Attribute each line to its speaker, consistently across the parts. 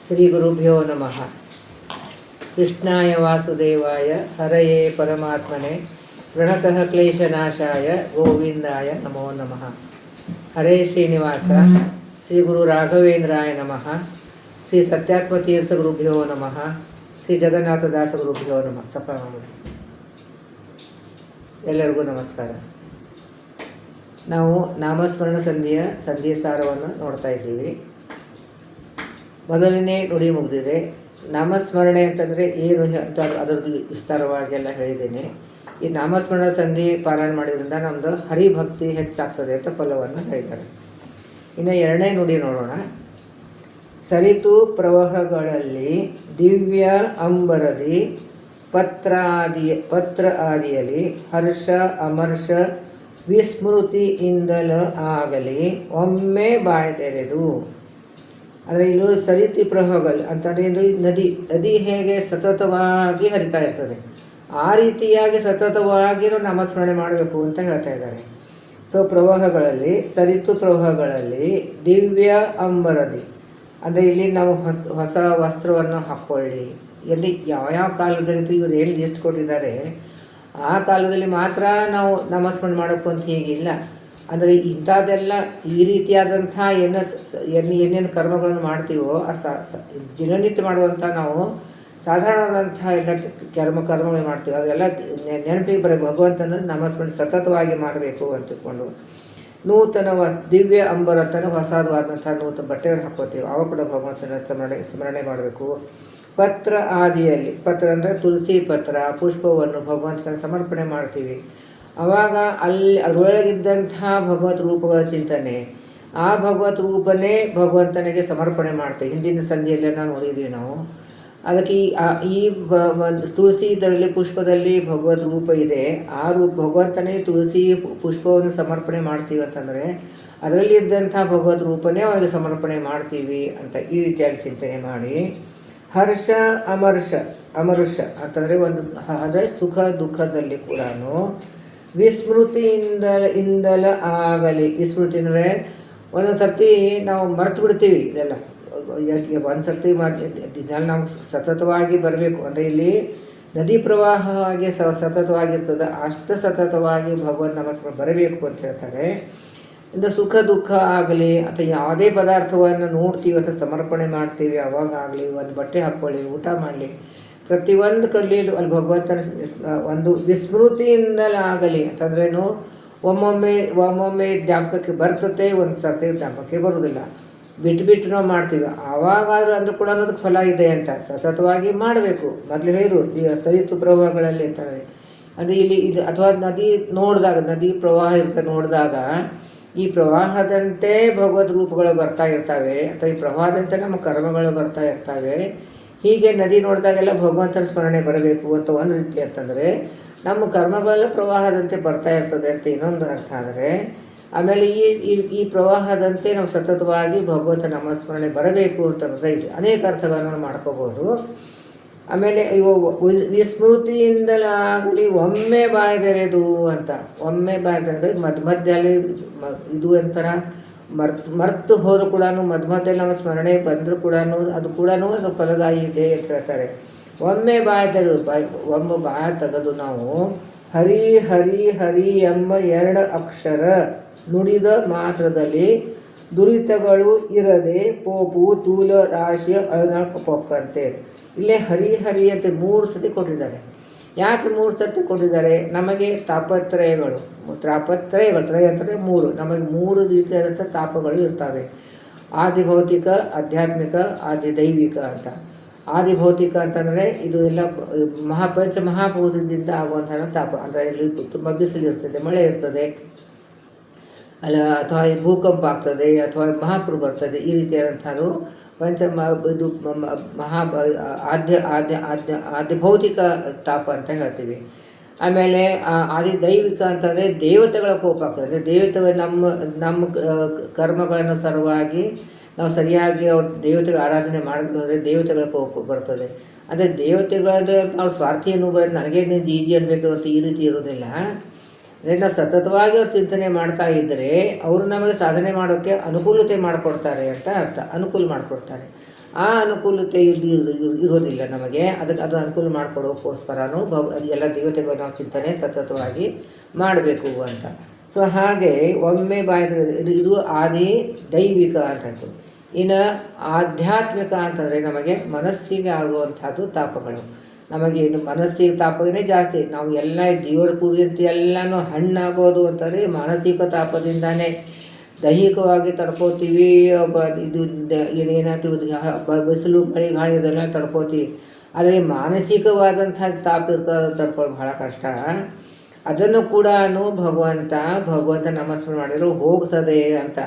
Speaker 1: ಶ್ರೀ ಗುರುಭ್ಯೋ ನಮಃ. ಕೃಷ್ಣಾಯ ವಾಸುದೇವಾಯ ಹರಯೇ ಪರಮಾತ್ಮನೆ ಪ್ರಣತಃ ಕ್ಲೇಶನಾಶಾಯ ಗೋವಿಂದಾಯ ನಮೋ ನಮಃ. ಹರೇ ಶ್ರೀನಿವಾಸ ಶ್ರೀ ಗುರು ರಾಘವೇಂದ್ರಾಯ ನಮಃ. ಶ್ರೀ ಸತ್ಯಾತ್ಮತೀರ್ಥ ಗುರುಭ್ಯೋ ನಮಃ. ಶ್ರೀ ಜಗನ್ನಾಥದಾಸ ಗುರುಭ್ಯೋ ನಮಃ. ಎಲ್ಲರಿಗೂ ನಮಸ್ಕಾರ. ನಾವು ನಾಮಸ್ಮರಣ ಸಂಧಿಯ ಸಾರವನ್ನು ನೋಡ್ತಾ ಇದ್ದೀವಿ. ಮೊದಲನೇ ನುಡಿ ಮುಗಿದಿದೆ. ನಾಮಸ್ಮರಣೆ ಅಂತಂದರೆ ಏನು ಅಂತ ಅದರದ್ದು ವಿಸ್ತಾರವಾಗಿ ಎಲ್ಲ ಹೇಳಿದ್ದೇನೆ. ಈ ನಾಮಸ್ಮರಣ ಸಂಧಿ ಪಾರಾಯಣ ಮಾಡೋದ್ರಿಂದ ನಮ್ಮದು ಹರಿಭಕ್ತಿ ಹೆಚ್ಚಾಗ್ತದೆ ಅಂತ ಫಲವನ್ನು ಹೇಳಿದ್ದಾರೆ. ಇನ್ನು ಎರಡನೇ ನುಡಿ ನೋಡೋಣ. ಸರಿತು ಪ್ರವಾಹಗಳಲ್ಲಿ ದಿವ್ಯ ಅಂಬರದಿ ಪತ್ರ ಆದಿಯಲ್ಲಿ ಹರ್ಷ ಅಮರ್ಷ ವಿಸ್ಮೃತಿಯಿಂದಲ ಆಗಲಿ ಒಮ್ಮೆ ಬಾಯಿ ತೆರೆದು. ಅಂದರೆ ಇದು ಸರಿತಿ ಪ್ರವಾಹಗಳು ಅಂತಂದರೆ ಇದು ನದಿ ಹೇಗೆ ಸತತವಾಗಿ ಹರಿತಾ ಇರ್ತದೆ, ಆ ರೀತಿಯಾಗಿ ಸತತವಾಗಿ ನಾಮಸ್ಮರಣೆ ಮಾಡಬೇಕು ಅಂತ ಹೇಳ್ತಾ ಇದ್ದಾರೆ. ಸೊ ಪ್ರವಾಹಗಳಲ್ಲಿ ಸರಿತು ಪ್ರವಾಹಗಳಲ್ಲಿ ದಿವ್ಯ ಅಂಬರದಿ ಅಂದರೆ ಇಲ್ಲಿ ನಾವು ಹೊಸ ವಸ್ತ್ರವನ್ನು ಹಾಕ್ಕೊಳ್ಳಿ. ಎಲ್ಲಿ ಯಾವ ಕಾಲದಲ್ಲಿ ಇವರು ಏನು ಲಿಸ್ಟ್ ಕೊಟ್ಟಿದ್ದಾರೆ ಆ ಕಾಲದಲ್ಲಿ ಮಾತ್ರ ನಾವು ನಾಮಸ್ಮರಣೆ ಮಾಡಬೇಕು ಅಂತ ಹೀಗಿಲ್ಲ. ಅಂದರೆ ಇಂಥದ್ದೆಲ್ಲ ಈ ರೀತಿಯಾದಂಥ ಏನೇನು ಕರ್ಮಗಳನ್ನು ಮಾಡ್ತೀವೋ ದಿನನಿತ್ಯ ಮಾಡುವಂಥ ನಾವು ಸಾಧಾರಣವಾದಂಥ ಎಲ್ಲ ಕರ್ಮಗಳು ಮಾಡ್ತೀವಿ. ಅದೆಲ್ಲ ನೆನಪಿಗೆ ಬರೋ ಭಗವಂತನ ನಾಮಸ್ಮರಣೆ ಸತತವಾಗಿ ಮಾಡಬೇಕು ಅಂತಿಕೊಂಡು ನೂತನ ದಿವ್ಯ ಅಂಬರತನ ಹೊಸದವಾದಂಥ ನೂತನ ಬಟ್ಟೆಯನ್ನು ಹಾಕ್ಕೋತೀವಿ. ಅವ ಕೂಡ ಭಗವಂತನ ಸ್ಮರಣೆ ಮಾಡಬೇಕು. ಪತ್ರ ಆದಿಯಲ್ಲಿ, ಪತ್ರ ಅಂದರೆ ತುಳಸಿ ಪತ್ರ ಪುಷ್ಪವನ್ನು ಭಗವಂತನ ಸಮರ್ಪಣೆ ಮಾಡ್ತೀವಿ. ಆವಾಗ ಅದರೊಳಗಿದ್ದಂಥ ಭಗವತ್ ರೂಪಗಳ ಚಿಂತನೆ, ಆ ಭಗವತ್ ರೂಪನೇ ಭಗವಂತನಿಗೆ ಸಮರ್ಪಣೆ ಮಾಡ್ತೇವೆ. ಹಿಂದಿನ ಸಂಧಿಯಲ್ಲೆಲ್ಲ ನೋಡಿದ್ವಿ ನಾವು. ಅದಕ್ಕೆ ಈ ತುಳಸಿ ಇದರಲ್ಲಿ ಪುಷ್ಪದಲ್ಲಿ ಭಗವತ್ ರೂಪ ಇದೆ. ಆ ಭಗವಂತನೇ ತುಳಸಿ ಪುಷ್ಪವನ್ನು ಸಮರ್ಪಣೆ ಮಾಡ್ತೀವಿ ಅಂತಂದರೆ ಅದರಲ್ಲಿ ಇದ್ದಂಥ ಭಗವತ್ ರೂಪನೇ ಅವರಿಗೆ ಸಮರ್ಪಣೆ ಮಾಡ್ತೀವಿ ಅಂತ ಈ ರೀತಿಯಾಗಿ ಚಿಂತನೆ ಮಾಡಿ. ಹರ್ಷ ಅಮರುಷ ಅಂತಂದರೆ ಅಂದರೆ ಸುಖ ದುಃಖದಲ್ಲಿ ಕೂಡ ವಿಸ್ಮೃತಿಯಿಂದಲ ಆಗಲಿ. ವಿಸ್ಮೃತಿ ಅಂದರೆ ಒಂದೊಂದು ಸರ್ತಿ ನಾವು ಮರೆತು ಬಿಡ್ತೀವಿ. ಇದೆಲ್ಲ ಒಂದು ಸರ್ತಿ ಇದನ್ನೆಲ್ಲ ನಾವು ಸತತವಾಗಿ ಬರಬೇಕು. ಅಂದರೆ ಇಲ್ಲಿ ನದಿ ಪ್ರವಾಹವಾಗಿ ಸತತವಾಗಿರ್ತದೆ, ಅಷ್ಟು ಸತತವಾಗಿ ಭಗವಂತ ನಮಸ್ಕಾರ ಬರಬೇಕು ಅಂತ ಹೇಳ್ತಾರೆ. ಇಂದು ಸುಖ ದುಃಖ ಆಗಲಿ ಅಥವಾ ಯಾವುದೇ ಪದಾರ್ಥವನ್ನು ನೋಡ್ತೀವಿ ಅಥವಾ ಸಮರ್ಪಣೆ ಮಾಡ್ತೀವಿ, ಅವಾಗಲಿ ಒಂದು ಬಟ್ಟೆ ಹಾಕ್ಕೊಳ್ಳಿ, ಊಟ ಮಾಡಲಿ, ಪ್ರತಿಯೊಂದು ಕಡ್ಲಿಯಲ್ಲಿ ಅಲ್ಲಿ ಭಗವಂತನ ಒಂದು ವಿಸ್ಮೃತಿಯಿಂದಲಾಗಲಿ ಅಂತಂದ್ರೇನು ಒಮ್ಮೊಮ್ಮೆ ಜ್ಞಾಪಕಕ್ಕೆ ಬರ್ತತೆ, ಒಂದು ಸರ್ತಿ ಜ್ಞಾಪಕಕ್ಕೆ ಬರೋದಿಲ್ಲ. ಬಿಟ್ಟು ನಾವು ಮಾಡ್ತೀವಿ. ಆವಾಗಾದ್ರೂ ಅಂದ್ರೂ ಕೂಡ ಅನ್ನೋದಕ್ಕೆ ಫಲ ಇದೆ ಅಂತ ಸತತವಾಗಿ ಮಾಡಬೇಕು. ಮೊದಲು ಹೇಳಿರು ಸರಿತು ಪ್ರವಾಹಗಳಲ್ಲಿ ಅಂತಂದರೆ ಅಂದರೆ ಇದು ಅಥವಾ ನದಿ ಪ್ರವಾಹ ಇರ್ತದೆ ನೋಡಿದಾಗ ಈ ಪ್ರವಾಹದಂತೆ ಭಗವದ್ ರೂಪಗಳು ಬರ್ತಾ ಇರ್ತವೆ ಅಥವಾ ಈ ಪ್ರವಾಹದಂತೆ ನಮ್ಮ ಕರ್ಮಗಳು ಬರ್ತಾ ಇರ್ತವೆ. ಹೀಗೆ ನದಿ ನೋಡಿದಾಗೆಲ್ಲ ಭಗವಂತನ ಸ್ಮರಣೆ ಬರಬೇಕು ಅಂತ ಒಂದು ರೀತಿ ಅಂತಂದರೆ ನಮ್ಮ ಕರ್ಮಗಳೆಲ್ಲ ಪ್ರವಾಹದಂತೆ ಬರ್ತಾ ಇರ್ತದೆ ಅಂತ ಇನ್ನೊಂದು ಅರ್ಥ. ಆದರೆ ಆಮೇಲೆ ಈ ಪ್ರವಾಹದಂತೆ ನಾವು ಸತತವಾಗಿ ಭಗವಂತ ನಾಮಸ್ಮರಣೆ ಬರಬೇಕು ಅಂತ ಅನೇಕ ಅರ್ಥಗಳನ್ನು ಮಾಡ್ಕೋಬೋದು. ಆಮೇಲೆ ವಿಸ್ಮೃತಿಯಿಂದಲಾಗಲಿ ಒಮ್ಮೆ ಬಾಯ್ದೆರೆದು ಅಂತ. ಒಮ್ಮೆ ಬಾಯ್ದೆರೆದು ಮಧ್ಯದಲ್ಲಿ ಇದು ಒಂಥರ ಮರ್ತು ಹೋದರೂ ಕೂಡ ಮಧ್ಯದಲ್ಲಿ ನಮ್ಮ ಸ್ಮರಣೆ ಬಂದರೂ ಕೂಡ ಅದು ಕೂಡ ಅದು ಫಲದಾಯಿ ಇದೆ ಅಂತ ಹೇಳ್ತಾರೆ. ಒಮ್ಮೆ ಒಮ್ಮೆ ಬಾಯ ತೆಗೆದು ನಾವು ಹರಿ ಹರಿ ಹರಿ ಎಂಬ 2 ಅಕ್ಷರ ನುಡಿದ ಮಾತ್ರದಲ್ಲಿ ದುರಿತಗಳು ಇರದೆ ಪೋಪು ತೂಲ ರಾಶಿಯ ಅಳನಾಡ್ಕೊಪ್ಪಂತೆ. ಇಲ್ಲೇ ಹರಿ ಹರಿ ಅಂತ 3 ಸತಿ ಕೊಟ್ಟಿದ್ದಾರೆ. ಯಾಕೆ 3 ಸತಿ ಕೊಟ್ಟಿದ್ದಾರೆ? ನಮಗೆ ತಾಪತ್ರಯಗಳು ತ್ರಯ ಅಂತಂದರೆ 3, ನಮಗೆ 3 ರೀತಿಯಾದಂಥ ತಾಪಗಳು ಇರ್ತವೆ. ಆದಿಭೌತಿಕ, ಆಧ್ಯಾತ್ಮಿಕ, ಆದಿದೈವಿಕ ಅಂತ. ಆದಿಭೌತಿಕ ಅಂತಂದರೆ ಇದು ಎಲ್ಲ ಮಹಾಭೂತದಿಂದ ಆಗುವಂತಹ ತಾಪ. ಅಂದರೆ ಇಲ್ಲಿ ತುಂಬ ಬಿಸಿಲಿರ್ತದೆ, ಮಳೆ ಇರ್ತದೆ, ಅಥವಾ ಭೂಕಂಪ ಆಗ್ತದೆ, ಅಥವಾ ಮಹಾಪುರು ಬರ್ತದೆ. ಈ ರೀತಿಯಾದಂಥದ್ದು ಇದು ಆದಿಭೌತಿಕ ತಾಪ ಅಂತ ಹೇಳ್ತೀವಿ. ಆಮೇಲೆ ಆದಿದೈವಿಕ ಅಂತಂದರೆ ದೇವತೆಗಳ ಕೋಪ ಆಗ್ತದೆ. ದೇವತೆಗಳು ನಮ್ಮ ಕರ್ಮಗಳನ್ನು ಸಲುವಾಗಿ ನಾವು ಸರಿಯಾಗಿ ಅವ್ರ ದೇವತೆಗಳ ಆರಾಧನೆ ಮಾಡಿದ್ರೆ ದೇವತೆಗಳ ಕೋಪ ಬರ್ತದೆ. ಅಂದರೆ ದೇವತೆಗಳಂದರೆ ನಾವು ಸ್ವಾರ್ಥಿಯನ್ನು ಬರೋದು ನನಗೆ ಜೀಜಿ ಅನ್ಬೇಕು ಅಂತ ಈ ರೀತಿ ಇರೋದಿಲ್ಲ. ಅಂದರೆ ನಾವು ಸತತವಾಗಿ ಅವ್ರು ಚಿಂತನೆ ಮಾಡ್ತಾ ಇದ್ದರೆ ಅವರು ನಮಗೆ ಸಾಧನೆ ಮಾಡೋಕ್ಕೆ ಅನುಕೂಲತೆ ಮಾಡಿಕೊಡ್ತಾರೆ ಅಂತ ಅರ್ಥ. ಅನುಕೂಲ ಮಾಡಿಕೊಡ್ತಾರೆ. ಆ ಅನುಕೂಲತೆ ಇಲ್ಲಿ ಇರೋದಿಲ್ಲ ನಮಗೆ. ಅದಕ್ಕೆ ಅದು ಅನುಕೂಲ ಮಾಡಿಕೊಡೋಕ್ಕೋಸ್ಕರನೂ ಎಲ್ಲ ದೇವತೆಗಳು ನಾವು ಚಿಂತನೆ ಸತತವಾಗಿ ಮಾಡಬೇಕು ಅಂತ. ಸೊ ಹಾಗೆ ಒಮ್ಮೆ ಇದು ಆದಿ ದೈವಿಕ ಅಂತಂತು. ಇನ್ನು ಆಧ್ಯಾತ್ಮಿಕ ಅಂತಂದರೆ ನಮಗೆ ಮನಸ್ಸಿಗೆ ಆಗುವಂಥದ್ದು ತಾಪಗಳು. ನಮಗೇನು ಮನಸ್ಸಿಗೆ ತಾಪನೇ ಜಾಸ್ತಿ. ನಾವು ಎಲ್ಲ ಜೀವನ ಪೂರ್ತಿ ಎಲ್ಲನೂ ಹಣ್ಣಾಗೋದು ಅಂತಂದರೆ ಮಾನಸಿಕ ತಾಪದಿಂದಾನೇ. ದೈಹಿಕವಾಗಿ ತಡ್ಕೋತೀವಿ, ಇದು ಏನೇನಾಗ್ತೀವಿ ಬಿಸಿಲು ಮಳೆ ಗಾಳಿ ಇದೆಲ್ಲ ತಡ್ಕೋತೀವಿ. ಆದರೆ ಮಾನಸಿಕವಾದಂಥ ತಾಪ ಇರ್ತದೆ, ತಡ್ಕೊಳ್ಳೋದು ಬಹಳ ಕಷ್ಟ. ಅದನ್ನು ಕೂಡ ಭಗವಂತ ನಮಸ್ಕಾರ ಮಾಡಿದ್ರು ಹೋಗ್ತದೆ ಅಂತ.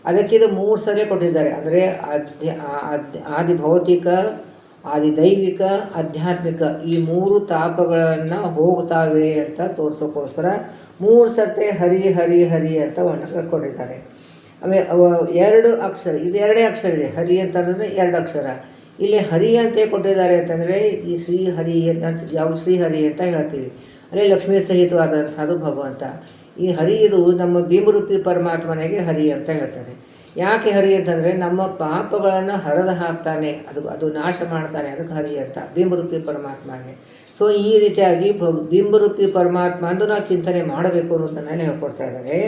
Speaker 1: ಅದಕ್ಕೆ ಇದು 3 ಸಲ ಕೊಟ್ಟಿದ್ದಾರೆ. ಅಂದರೆ ಆದಿ ಭೌತಿಕ, ಆದಿ ದೈವಿಕ, ಆಧ್ಯಾತ್ಮಿಕ ಈ 3 ತಾಪಗಳನ್ನು ಹೋಗ್ತಾವೆ ಅಂತ ತೋರಿಸೋಕ್ಕೋಸ್ಕರ 3 ಸರ್ತೆ ಹರಿ ಹರಿ ಹರಿ ಅಂತ ಕೊಟ್ಟಿದ್ದಾರೆ. ಆಮೇಲೆ 2 ಅಕ್ಷರ, ಇದು 2 ಅಕ್ಷರ ಇದೆ. ಹರಿ ಅಂತಂದರೆ 2 ಅಕ್ಷರ. ಇಲ್ಲಿ ಹರಿ ಅಂತ ಕೊಟ್ಟಿದ್ದಾರೆ ಅಂತಂದರೆ ಈ ಶ್ರೀಹರಿ ಯಾವ ಶ್ರೀಹರಿ ಅಂತ ಹೇಳ್ತೀವಿ. ಅಂದರೆ ಲಕ್ಷ್ಮೀ ಸಹಿತವಾದಂಥದ್ದು ಭಗವಂತ. ಈ ಹರಿ ಇದು ನಮ್ಮ ಭೀಮರೂಪಿ ಪರಮಾತ್ಮನಿಗೆ ಹರಿ ಅಂತ ಹೇಳ್ತಾರೆ. ಯಾಕೆ ಹರಿ ಅಂತಂದರೆ ನಮ್ಮ ಪಾಪಗಳನ್ನು ಹರಿದು ಹಾಕ್ತಾನೆ, ಅದು ನಾಶ ಮಾಡ್ತಾನೆ, ಅದಕ್ಕೆ ಹರಿ ಅಂತ ಭೀಮರೂಪಿ ಪರಮಾತ್ಮನೇ. ಸೊ ಈ ರೀತಿಯಾಗಿ ಬಿಂಬರೂಪಿ ಪರಮಾತ್ಮ ಅಂದು ನಾವು ಚಿಂತನೆ ಮಾಡಬೇಕು ಅನ್ನೋದನ್ನೇ ಹೇಳ್ಕೊಡ್ತಾ ಇದ್ದಾರೆ.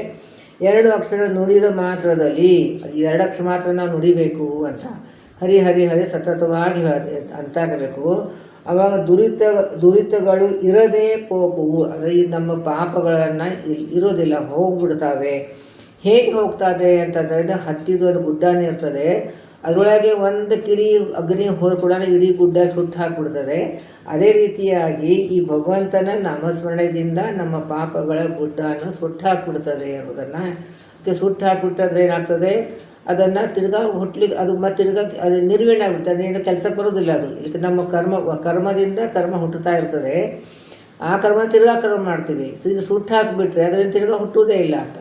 Speaker 1: 2 ಅಕ್ಷರ ನುಡಿದ ಮಾತ್ರದಲ್ಲಿ 2 ಅಕ್ಷರ ಮಾತ್ರ ನಾವು ನುಡಿಬೇಕು ಅಂತ. ಹರಿ ಹರಿ ಹರಿ ಸತತವಾಗಿ ಅಂತ ಅನ್ನಬೇಕು. ಆವಾಗ ದುರಿತಗಳು ಇರದೇ ಪೋಪುವು, ಅಂದರೆ ನಮ್ಮ ಪಾಪಗಳನ್ನು ಇರೋದಿಲ್ಲ, ಹೋಗ್ಬಿಡ್ತಾವೆ. ಹೇಗೆ ಹೋಗ್ತದೆ ಅಂತಂದರೆ ಹತ್ತಿದ ಒಂದು ಗುಡ್ಡನೇ ಇರ್ತದೆ, ಅದರೊಳಗೆ ಒಂದು ಕಿಡಿ ಅಗ್ನಿ ಹೋರ್ ಕೂಡ ಇಡೀ ಗುಡ್ಡ ಸುಟ್ಟು ಹಾಕಿಬಿಡ್ತದೆ. ಅದೇ ರೀತಿಯಾಗಿ ಈ ಭಗವಂತನ ನಾಮಸ್ಮರಣೆಯಿಂದ ನಮ್ಮ ಪಾಪಗಳ ಗುಡ್ಡನ್ನು ಸುಟ್ಟು ಹಾಕಿಬಿಡ್ತದೆ ಅನ್ನೋದನ್ನು. ಸುಟ್ಟು ಹಾಕಿಬಿಟ್ಟಾದ್ರೆ ಏನಾಗ್ತದೆ, ಅದನ್ನು ತಿರ್ಗಾ ಹುಟ್ಲಿಕ್ಕೆ ಅದು ಮತ್ತೆ ತಿರ್ಗಾ ಅದು ನಿರ್ವೀಣ ಆಗ್ಬಿಡ್ತದೆ, ಏನು ಕೆಲಸಕ್ಕೆ ಬರೋದಿಲ್ಲ. ಅದು ಇಲ್ಲಿ ನಮ್ಮ ಕರ್ಮದಿಂದ ಕರ್ಮ ಹುಟ್ಟುತ್ತಾ ಇರ್ತದೆ. ಆ ಕರ್ಮ ತಿರ್ಗಾ ಕರ್ಮ ಮಾಡ್ತೀವಿ. ಸೊ ಇದು ಸುಟ್ಟು ಹಾಕಿಬಿಟ್ರೆ ಅದರಿಂದ ತಿರ್ಗಾ ಹುಟ್ಟುವುದೇ ಇಲ್ಲ ಅಂತ.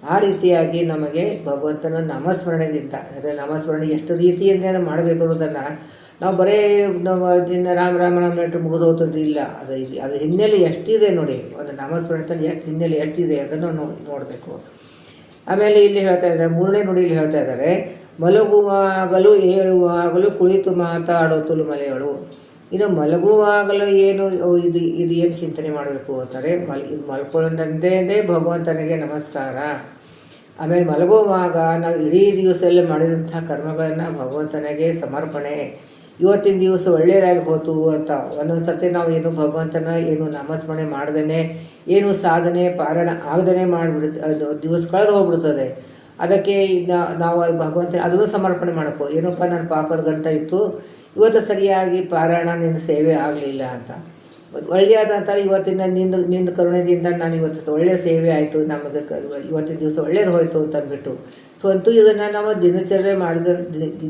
Speaker 1: ಆ ರೀತಿಯಾಗಿ ನಮಗೆ ಭಗವಂತನ ನಾಮಸ್ಮರಣೆಗಿಂತ, ಅಂದರೆ ನಾಮಸ್ಮರಣೆ ಎಷ್ಟು ರೀತಿಯಿಂದ ಮಾಡಬೇಕು ಅನ್ನೋದನ್ನು ನಾವು ಬರೀ ನಾವು ದಿನ ರಾಮ ರಾಮ ರಾಮ ನೆಟ್ಟು ಮುಗಿದು ಹೋಗ್ತದ್ದು ಇಲ್ಲ. ಅದು ಹಿನ್ನೆಲೆ ಎಷ್ಟಿದೆ ನೋಡಿ, ಒಂದು ನಾಮಸ್ಮರಣೆ ಎಷ್ಟು ಹಿನ್ನೆಲೆ ಎಷ್ಟಿದೆ ಅದನ್ನು ನೋಡಬೇಕು. ಆಮೇಲೆ ಇಲ್ಲಿ ಹೇಳ್ತಾ ಇದ್ದಾರೆ, 3ನೇ ನುಡಿಯಲ್ಲಿ ಹೇಳ್ತಾ ಇದ್ದಾರೆ, ಮಲಗುವಾಗಲೂ ಏಳುವಾಗಲೂ ಕುಳಿತು ಮಾತಾಡೋತುಲು ಮಲೆಗಳು. ಇನ್ನು ಮಲಗುವಾಗಲೂ ಏನು ಇದು ಏನು ಚಿಂತನೆ ಮಾಡಬೇಕು ಅಂತಾರೆ, ಇದು ಮಲ್ಕೊಳ್ಳೋದಂದೇ ಭಗವಂತನಿಗೆ ನಮಸ್ಕಾರ. ಆಮೇಲೆ ಮಲಗುವಾಗ ನಾವು ಇಡೀ ದಿವಸ ಎಲ್ಲ ಮಾಡಿದಂಥ ಕರ್ಮಗಳನ್ನು ಭಗವಂತನಿಗೆ ಸಮರ್ಪಣೆ. ಇವತ್ತಿನ ದಿವಸ ಒಳ್ಳೆಯದಾಗಿ ಹೋತು ಅಂತ ಒಂದೊಂದು ಸರ್ತಿ ನಾವು ಏನು ಭಗವಂತನ ಏನು ನಾಮಸ್ಮರಣೆ ಮಾಡ್ದೇ ಏನು ಸಾಧನೆ ಪಾರಾಯಣ ಆಗದೇ ಮಾಡಿಬಿಡುತ್ತೆ, ದಿವಸ ಕಳೆದು ಹೋಗ್ಬಿಡ್ತದೆ. ಅದಕ್ಕೆ ನಾವು ಭಗವಂತನ ಅದನ್ನು ಸಮರ್ಪಣೆ ಮಾಡಬೇಕು. ಏನಪ್ಪ ನನ್ನ ಪಾಪದ ಗಂಟ ಇತ್ತು, ಇವತ್ತು ಸರಿಯಾಗಿ ಪಾರಾಯಣ ನಿನ್ನ ಸೇವೆ ಆಗಲಿಲ್ಲ ಅಂತ. ಒಳ್ಳೆಯದಂತ ಇವತ್ತಿನ ನಿಂದ ಕರುಣೆಯಿಂದ ನಾನು ಇವತ್ತು ಒಳ್ಳೆಯ ಸೇವೆ ಆಯಿತು, ನಮಗೆ ಇವತ್ತಿನ ದಿವಸ ಒಳ್ಳೇದು ಹೋಯಿತು ಅಂತ ಅಂದ್ಬಿಟ್ಟು. ಸೊ ಅಂತೂ ಇದನ್ನು ನಾವು ದಿನಚರ್ಯೆ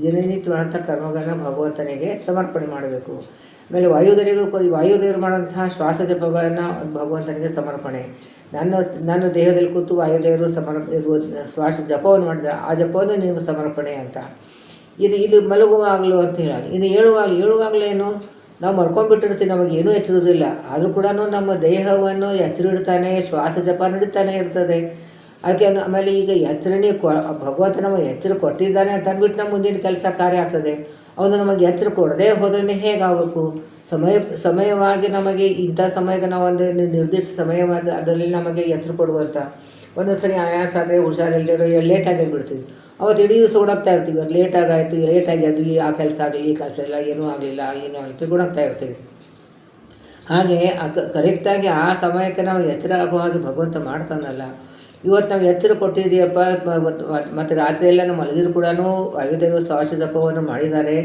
Speaker 1: ದಿನನಿತ್ಯ ಮಾಡೋಂಥ ಕರ್ಮಗಳನ್ನು ಭಗವಂತನಿಗೆ ಸಮರ್ಪಣೆ ಮಾಡಬೇಕು. ಆಮೇಲೆ ವಾಯುದೇವರು ಮಾಡೋಂತಹ ಶ್ವಾಸ ಜಪಗಳನ್ನು ಭಗವಂತನಿಗೆ ಸಮರ್ಪಣೆ. ನನ್ನ ದೇಹದಲ್ಲಿ ಕೂತು ವಾಯುದೇವರು ಶ್ವಾಸ ಜಪವನ್ನು ಮಾಡಿದರೆ ಆ ಜಪವನ್ನು ನೀವು ಸಮರ್ಪಣೆ ಅಂತ. ಇದು ಮಲಗುವಾಗಲೂ ಅಂತ ಹೇಳಿ. ಇದು ಏಳುವಾಗಲೇನು ನಾವು ಮಲ್ಕೊಂಡ್ಬಿಟ್ಟಿರ್ತೀವಿ, ನಮಗೇನೂ ಎಚ್ಚರಿರೋದಿಲ್ಲ. ಆದರೂ ಕೂಡ ನಮ್ಮ ದೇಹವನ್ನು ಎಚ್ಚರಿಡ್ತಾನೆ, ಶ್ವಾಸ ಜಪ ನಡೀತಾನೆ ಇರ್ತದೆ. ಅದಕ್ಕೆ ಆಮೇಲೆ ಈಗ ಎಚ್ಚರಣೆ ಭಗವಂತ ನಮಗೆ ಎಚ್ಚರ ಕೊಟ್ಟಿದ್ದಾನೆ ಅಂತ ಅಂದ್ಬಿಟ್ಟು ನಮ್ಮ ಮುಂದಿನ ಕೆಲಸ ಕಾರ್ಯ ಆಗ್ತದೆ. ಅವನು ನಮಗೆ ಎಚ್ಚರ ಕೊಡದೇ ಹೋದ್ರೆ ಹೇಗಾಗಬೇಕು? ಸಮಯವಾಗಿ ನಮಗೆ ಇಂಥ ಸಮಯಕ್ಕೆ ನಾವು ಒಂದು ನಿರ್ದಿಷ್ಟ ಸಮಯವಾದ ಅದರಲ್ಲಿ ನಮಗೆ ಎಚ್ಚರ ಕೊಡುವಂಥ. ಒಂದೊಂದು ಸರಿ ಆಯಾಸ ಆದರೆ ಹುಷಾರಿಲ್ಲದಿರೋ ಲೇಟಾಗಿ ಬಿಡ್ತೀವಿ, ಅವತ್ತು ಇಡೀ ದಿವಸ ಓಡಾಗ್ತಾ ಇರ್ತೀವಿ. ಅದು ಲೇಟಾಗಿ ಅದು ಆ ಕೆಲಸ ಆಗಲಿ ಈ ಕೆಲಸ ಇಲ್ಲ, ಏನೂ ಆಗಲಿಲ್ಲ ಓಡಾಗ್ತಾ ಇರ್ತೀವಿ. ಹಾಗೆ ಕರೆಕ್ಟಾಗಿ ಆ ಸಮಯಕ್ಕೆ ನಾವು ಎಚ್ಚರ ಆಗೋ ಹಾಗೆ ಭಗವಂತ ಮಾಡ್ತಾನಲ್ಲ. ಇವತ್ತು ನಾವು ಎಚ್ಚರ ಕೊಟ್ಟಿದ್ದೀಯಪ್ಪ, ಮತ್ತು ರಾತ್ರಿ ಎಲ್ಲ ನಾವು ಮಲಗಿದ್ರು ಕೂಡ ವಾಯುದೇವರು ಶ್ವಾಸ ಜಪವನ್ನು ಮಾಡಿದ್ದಾರೆ,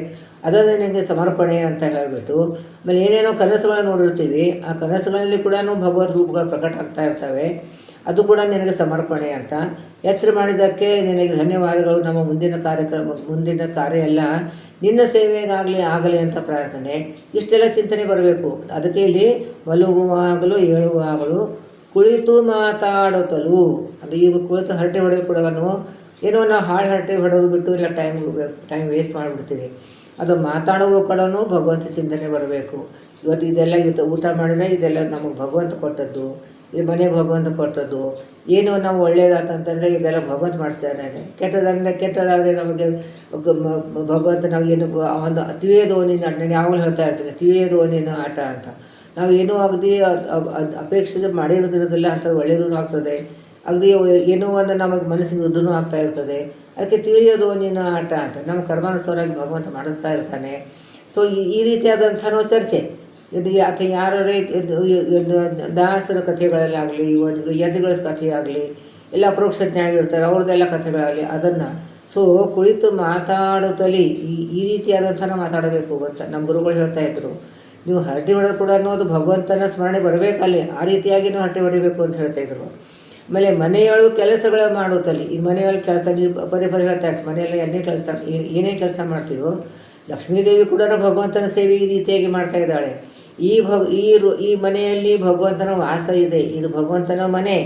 Speaker 1: ಅದನ್ನು ನನಗೆ ಸಮರ್ಪಣೆ ಅಂತ ಹೇಳಿಬಿಟ್ಟು. ಆಮೇಲೆ ಏನೇನೋ ಕನಸುಗಳನ್ನು ನೋಡಿರ್ತೀವಿ, ಆ ಕನಸುಗಳಲ್ಲಿ ಕೂಡ ಭಗವದ್ ರೂಪಗಳು ಪ್ರಕಟ ಆಗ್ತಾ ಇರ್ತವೆ, ಅದು ಕೂಡ ನಿನಗೆ ಸಮರ್ಪಣೆ ಅಂತ. ಎಚ್ಚರ ಮಾಡಿದ್ದಕ್ಕೆ ನಿನಗೆ ಧನ್ಯವಾದಗಳು. ನಮ್ಮ ಮುಂದಿನ ಕಾರ್ಯ ಎಲ್ಲ ನಿನ್ನ ಸೇವೆಗಾಗಲಿ ಅಂತ ಪ್ರಾರ್ಥನೆ. ಇಷ್ಟೆಲ್ಲ ಚಿಂತನೆ ಬರಬೇಕು. ಅದಕ್ಕೆ ಇಲ್ಲಿ ಮಲಗುವಾಗಲೂ ಏಳುವಾಗಲೂ ಕುಳಿತು ಮಾತಾಡುತ್ತಲೂ, ಅದು ಈಗ ಕುಳಿತು ಹರಟೆ ಹೊಡೆದು ಕೂಡ ಏನೋ ನಾವು ಹರಟೆ ಹೊಡೆದು ಬಿಟ್ಟು ಇಲ್ಲ ಟೈಮ್ ವೇಸ್ಟ್ ಮಾಡಿಬಿಡ್ತೀವಿ. ಅದು ಮಾತಾಡುವ ಕಡೆನೂ ಭಗವಂತ ಚಿಂತನೆ ಬರಬೇಕು. ಇವತ್ತು ಊಟ ಮಾಡಿದರೆ ಇದೆಲ್ಲ ನಮಗೆ ಭಗವಂತ ಕೊಟ್ಟದ್ದು, ಈ ಮನೆ ಭಗವಂತ ಕೊಟ್ಟದ್ದು. ಏನು ನಾವು ಒಳ್ಳೇದಾತಂತಂದರೆ ಇದೆಲ್ಲ ಭಗವಂತ ಮಾಡಿಸ್ತಾ ಇದ್ದಾನೆ. ಕೆಟ್ಟದಾದರೆ ನಮಗೆ ಭಗವಂತ ನಾವು ಏನು ಒಂದು ತಿಳಿಯೋದು ನೀನು ನಾನು ಯಾವಾಗಲೂ ಹೇಳ್ತಾ ಇರ್ತೀನಿ, ತಿಳಿಯೋದು ನೀನು ಆಟ ಅಂತ. ನಾವು ಏನೂ ಅಗದಿ ಅಪೇಕ್ಷೆ ಮಾಡಿರೋದಿರೋದಿಲ್ಲ ಅಂತ ಒಳ್ಳೆಯದೂ ಆಗ್ತದೆ, ಅಗದಿ ಏನೋ ಒಂದು ನಮಗೆ ಮನಸ್ಸಿಗೆ ಯುದ್ಧನೂ ಆಗ್ತಾ ಇರ್ತದೆ. ಅದಕ್ಕೆ ತಿಳಿಯೋದು ನೀನು ಆಟ ಅಂತ ನಮ್ಮ ಕರ್ಮಾನುಸಾರವಾಗಿ ಭಗವಂತ ಮಾಡಿಸ್ತಾ ಇರ್ತಾನೆ. ಸೊ ಈ ರೀತಿಯಾದಂಥನೋ ಚರ್ಚೆ ಇದು ಯಾಕೆ ಯಾರೇ ದಾಸರ ಕಥೆಗಳಲ್ಲಾಗಲಿ, ಯತಿಗಳ ಕಥೆಯಾಗಲಿ, ಎಲ್ಲ ಅಪರೋಕ್ಷ ಜ್ಞಾನಿಗಳಿರ್ತಾರೆ ಅವ್ರದ್ದೆಲ್ಲ ಕಥೆಗಳಾಗಲಿ, ಅದನ್ನು ಸೊ ಕುಳಿತು ಮಾತಾಡುತ್ತಲೇ ಈ ರೀತಿಯಾದಂಥನ ಮಾತಾಡಬೇಕು ಅಂತ ನಮ್ಮ ಗುರುಗಳು ಹೇಳ್ತಾ ಇದ್ರು. ನೀವು ಹರಟೆ ಹೊಡೆದು ಕೂಡ ಅನ್ನೋದು ಭಗವಂತನ ಸ್ಮರಣೆ ಬರಬೇಕಲ್ಲಿ, ಆ ರೀತಿಯಾಗಿ ನೀವು ಹರಟೆ ಹೊಡಿಬೇಕು ಅಂತ ಹೇಳ್ತಾಯಿದ್ರು. ಆಮೇಲೆ ಮನೆಯೊಳಗೆ ಕೆಲಸಗಳ ಮಾಡುತ್ತಲ್ಲಿ, ಈ ಮನೆಯೊಳಗೆ ಕೆಲಸ ನೀವು ಪದೇ ಹೇಳ್ತಾ ಇರ್ತೀವಿ, ಮನೆಯಲ್ಲಿ ಏನೇ ಕೆಲಸ ಮಾಡ್ತೀವೋ ಲಕ್ಷ್ಮೀದೇವಿ ಕೂಡ ಭಗವಂತನ ಸೇವೆ ಈ ರೀತಿಯಾಗಿ ಮಾಡ್ತಾ ಇದ್ದಾಳೆ. ಈ ಮನೆಯಲ್ಲಿ ಭಗವಂತನ ವಾಸ ಇದೆ, ಇದು ಭಗವಂತನ ಮನೆ.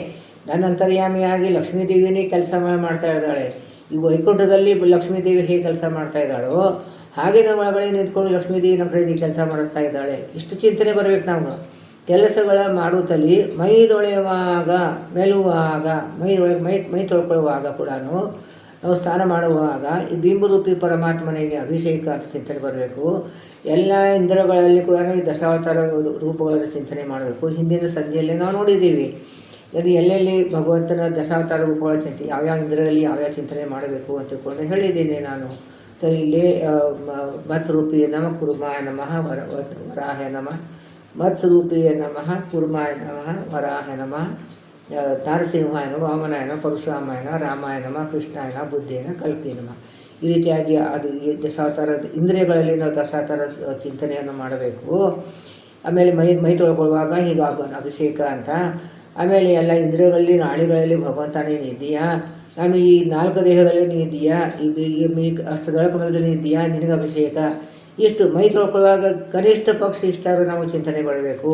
Speaker 1: ನನ್ನಂತರ್ಯಾಮಿಯಾಗಿ ಲಕ್ಷ್ಮೀದೇವಿನೇ ಕೆಲಸ ಮಾಡ್ತಾ ಇದ್ದಾಳೆ. ಈ ವೈಕುಂಠದಲ್ಲಿ ಲಕ್ಷ್ಮೀದೇವಿ ಹೇಗೆ ಕೆಲಸ ಮಾಡ್ತಾ ಇದ್ದಾಳೋ ಹಾಗೆ ನಮ್ಮ ಒಳಗಡೆ ನಿಂತ್ಕೊಂಡು ಲಕ್ಷ್ಮೀದೇವಿ ನಮ್ಮ ಕಡೆ ಕೆಲಸ ಮಾಡಿಸ್ತಾ ಇದ್ದಾಳೆ. ಇಷ್ಟು ಚಿಂತನೆ ಬರಬೇಕು ನಮ್ಗೆ. ಕೆಲಸಗಳ ಮಾಡುತ್ತಲೇ ಮೈ ತೊಳೆಯುವಾಗ, ಮೆಲುವಾಗ, ಮೈ ತೊಳ್ಕೊಳ್ಳುವಾಗ ಕೂಡ ನಾವು ಸ್ನಾನ ಮಾಡುವಾಗ ಈ ಬಿಂಬರೂಪಿ ಪರಮಾತ್ಮನಿಗೆ ಅಭಿಷೇಕ ಅಂತ ಚಿಂತನೆ ಬರಬೇಕು. ಎಲ್ಲ ಇಂದ್ರಗಳಲ್ಲಿ ಕೂಡ ಈ ದಶಾವತಾರ ರೂಪಗಳ ಚಿಂತನೆ ಮಾಡಬೇಕು. ಹಿಂದಿನ ಸಂಧಿಯಲ್ಲಿ ನಾವು ನೋಡಿದ್ದೀವಿ ಅದು ಎಲ್ಲೆಲ್ಲಿ ಭಗವಂತನ ದಶಾವತಾರ ರೂಪಗಳ ಚಿಂತನೆ, ಯಾವ್ಯಾವ ಇಂದ್ರಗಳಲ್ಲಿ ಯಾವ್ಯಾವ ಚಿಂತನೆ ಮಾಡಬೇಕು ಅಂತ ತಿಳ್ಕೊಂಡು ಹೇಳಿದ್ದೀನಿ ನಾನು. ಸೊ ಇಲ್ಲಿ ಮತ್ಸ್ವರೂಪಿಯ ನಮಃ ಕುರ್ಮಾಯ ನಮಃ ವರಾಹ ನಮಃ, ಮತ್ಸ್ವರೂಪಿಯ ನಮಃ ಕುರ್ಮಾಯ ನಮಃ ವರಾಹ ನಮಃ, ನರಸಿಂಹಾಯನ ವಾಮನಾಯನ ಪರಶುರಾಮಾಯನ ರಾಮಾಯಣ ಕೃಷ್ಣಾಯನ ಬುದ್ಧೇನ ಕಲ್ಪಿ ನಮಃ. ಈ ರೀತಿಯಾಗಿ ಅದು ಈ ದಶಾವತಾರದ ಇಂದ್ರಿಯಗಳಲ್ಲಿ ನಾವು ದಶಾವತಾರ ಚಿಂತನೆಯನ್ನು ಮಾಡಬೇಕು. ಆಮೇಲೆ ಮೈ ತೊಳ್ಕೊಳ್ಳುವಾಗ ಹೀಗಾಗೋಣ ಅಭಿಷೇಕ ಅಂತ. ಆಮೇಲೆ ಎಲ್ಲ ಇಂದ್ರಿಯಗಳಲ್ಲಿ ನಾಡಿಗಳಲ್ಲಿ ಭಗವಂತ ನೀನು ಇದೆಯಾ, ನಾನು ಈ 4 ದೇಹದಲ್ಲಿ ನೀ ಇದೆಯಾ, ಈ ಅಷ್ಟದಳಕಮಲದಲ್ಲಿ ಇದೆಯಾ, ನಿನಗೆ ಅಭಿಷೇಕ. ಇಷ್ಟು ಮೈ ತೊಳ್ಕೊಳ್ಳುವಾಗ ಕನಿಷ್ಠ ಪಕ್ಷ ಇಷ್ಟಾದರೂ ನಾವು ಚಿಂತನೆ ಮಾಡಬೇಕು.